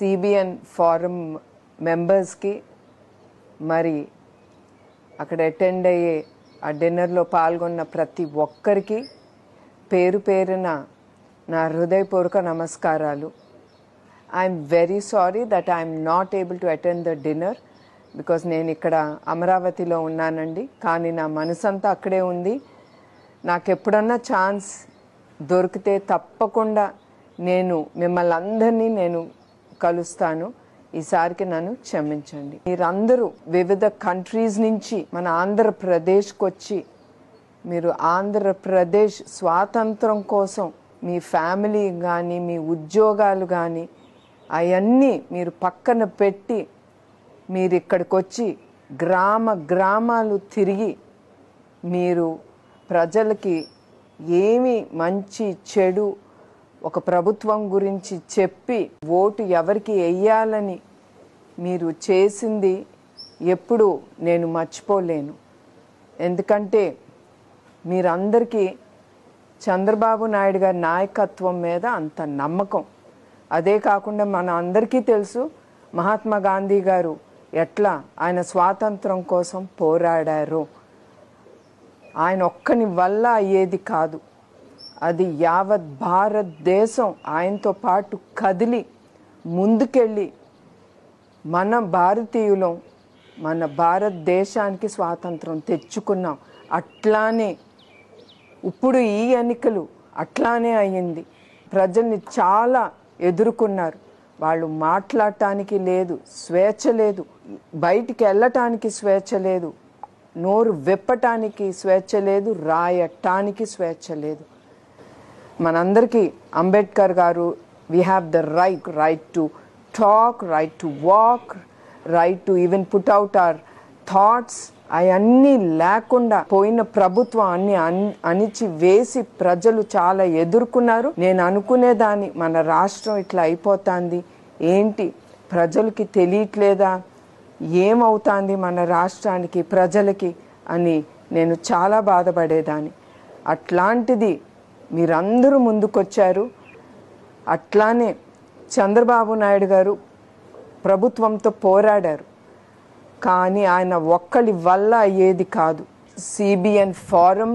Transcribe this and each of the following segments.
CBN forum మెంబర్స్కి మరి అక్కడ అటెండ్ అయ్యే ఆ డిన్నర్లో పాల్గొన్న ప్రతి ఒక్కరికి పేరు పేరున నా హృదయపూర్వక నమస్కారాలు. I'm very sorry that I'm not able to attend the dinner because నేను ఇక్కడ అమరావతిలో ఉన్నానండి. కానీ నా మనసంతా అక్కడే ఉంది. నాకు ఎప్పుడన్నా ఛాన్స్ దొరికితే తప్పకుండా నేను మిమ్మల్ని అందరినీ నేను కలుస్తాను. ఈసారికి నన్ను క్షమించండి. మీరందరూ వివిధ కంట్రీస్ నుంచి మన ఆంధ్రప్రదేశ్కి వచ్చి మీరు ఆంధ్రప్రదేశ్ స్వాతంత్రం కోసం మీ ఫ్యామిలీ కానీ మీ ఉద్యోగాలు కానీ అవన్నీ మీరు పక్కన పెట్టి మీరు ఇక్కడికి వచ్చి గ్రామాలు తిరిగి మీరు ప్రజలకి ఏమి మంచి చెడు ఒక ప్రభుత్వం గురించి చెప్పి ఓటు ఎవరికి వేయాలని మీరు చేసింది ఎప్పుడు నేను మర్చిపోలేను. ఎందుకంటే మీరందరికీ చంద్రబాబు నాయుడు గారి నాయకత్వం మీద అంత నమ్మకం. అదే కాకుండా మన అందరికీ తెలుసు మహాత్మా గాంధీ గారు ఎట్లా ఆయన స్వాతంత్రం కోసం పోరాడారు. ఆయన ఒక్కని వల్ల అయ్యేది కాదు, అది యావత్ భారతదేశం ఆయనతో పాటు కదిలి ముందుకెళ్ళి మన భారతీయులం మన భారతదేశానికి స్వాతంత్రం తెచ్చుకున్నాం. అట్లానే ఇప్పుడు ఈ ఎన్నికలు అట్లానే అయ్యింది. ప్రజల్ని చాలా ఎదుర్కొన్నారు. వాళ్ళు మాట్లాడటానికి లేదు, స్వేచ్ఛ లేదు, బయటికి వెళ్ళటానికి స్వేచ్ఛ లేదు, నోరు విప్పటానికి స్వేచ్ఛ లేదు, రాయటానికి స్వేచ్ఛ లేదు. మనందరికీ అంబేద్కర్ గారు we have the right to talk, right to walk, right to even put out our thoughts. అవన్నీ లేకుండా పోయిన ప్రభుత్వం అన్ని అణిచి వేసి ప్రజలు చాలా ఎదుర్కొన్నారు. నేను అనుకునేదాన్ని మన రాష్ట్రం ఇట్లా అయిపోతుంది ఏంటి, ప్రజలకి తెలియట్లేదా, ఏమవుతుంది మన రాష్ట్రానికి ప్రజలకి అని నేను చాలా బాధపడేదాన్ని. అట్లాంటిది మీరందరూ ముందుకొచ్చారు. అట్లానే చంద్రబాబు నాయుడు గారు ప్రభుత్వంతో పోరాడారు. కానీ ఆయన ఒక్కరి వల్ల అయ్యేది కాదు. సిబిఎన్ ఫోరం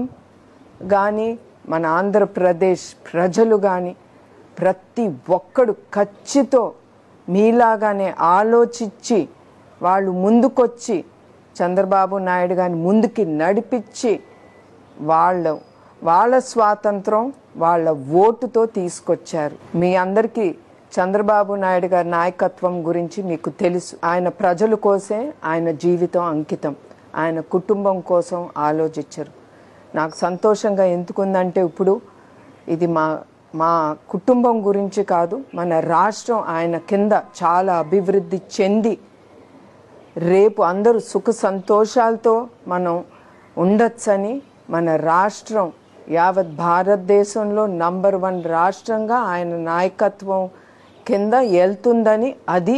కానీ మన ఆంధ్రప్రదేశ్ ప్రజలు కానీ ప్రతి ఒక్కడు ఖచ్చితో మీలాగానే ఆలోచించి వాళ్ళు ముందుకొచ్చి చంద్రబాబు నాయుడు గారిని ముందుకి నడిపించి వాళ్ళ స్వాతంత్రం వాళ్ళ ఓటుతో తీసుకొచ్చారు. మీ అందరికీ చంద్రబాబు నాయుడు గారి నాయకత్వం గురించి మీకు తెలుసు. ఆయన ప్రజల కోసే ఆయన జీవితం అంకితం. ఆయన కుటుంబం కోసం ఆలోచించరు. నాకు సంతోషంగా ఎందుకుందంటే ఇప్పుడు ఇది మా కుటుంబం గురించి కాదు, మన రాష్ట్రం ఆయన కింద చాలా అభివృద్ధి చెంది రేపు అందరూ సుఖ సంతోషాలతో మనం ఉండొచ్చని మన రాష్ట్రం యావత్ భారతదేశంలో నంబర్ 1 రాష్ట్రంగా ఆయన నాయకత్వం కింద వెళ్తుందని అది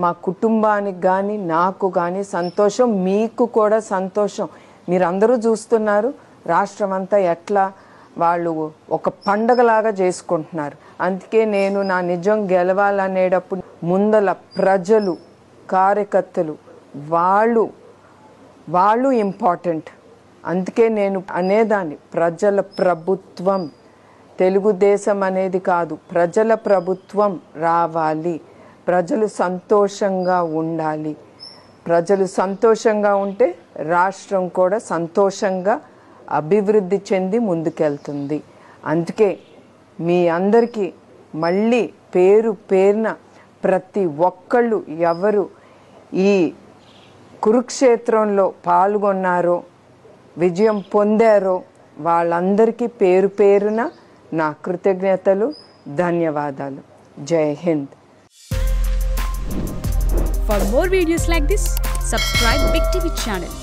మా కుటుంబానికి కానీ నాకు కానీ సంతోషం, మీకు కూడా సంతోషం. మీరందరూ చూస్తున్నారు రాష్ట్రం అంతా ఎట్లా వాళ్ళు ఒక పండగలాగా చేసుకుంటున్నారు. అందుకే నేను నా నిజం గెలవాలనేటప్పుడు ముందల ప్రజలు కార్యకర్తలు వాళ్ళు ఇంపార్టెంట్. అందుకే నేను అనేదాన్ని ప్రజల ప్రభుత్వం, తెలుగుదేశం అనేది కాదు, ప్రజల ప్రభుత్వం రావాలి. ప్రజలు సంతోషంగా ఉండాలి. ప్రజలు సంతోషంగా ఉంటే రాష్ట్రం కూడా సంతోషంగా అభివృద్ధి చెంది ముందుకెళ్తుంది. అందుకే మీ అందరికీ మళ్ళీ పేరున ప్రతి ఒక్కళ్ళు ఎవరు ఈ కురుక్షేత్రంలో పాల్గొన్నారో విజయం పొందారో వాళ్ళందరికీ పేరున నా కృతజ్ఞతలు, ధన్యవాదాలు. జై Hind. For more videos like this, subscribe Big TV channel.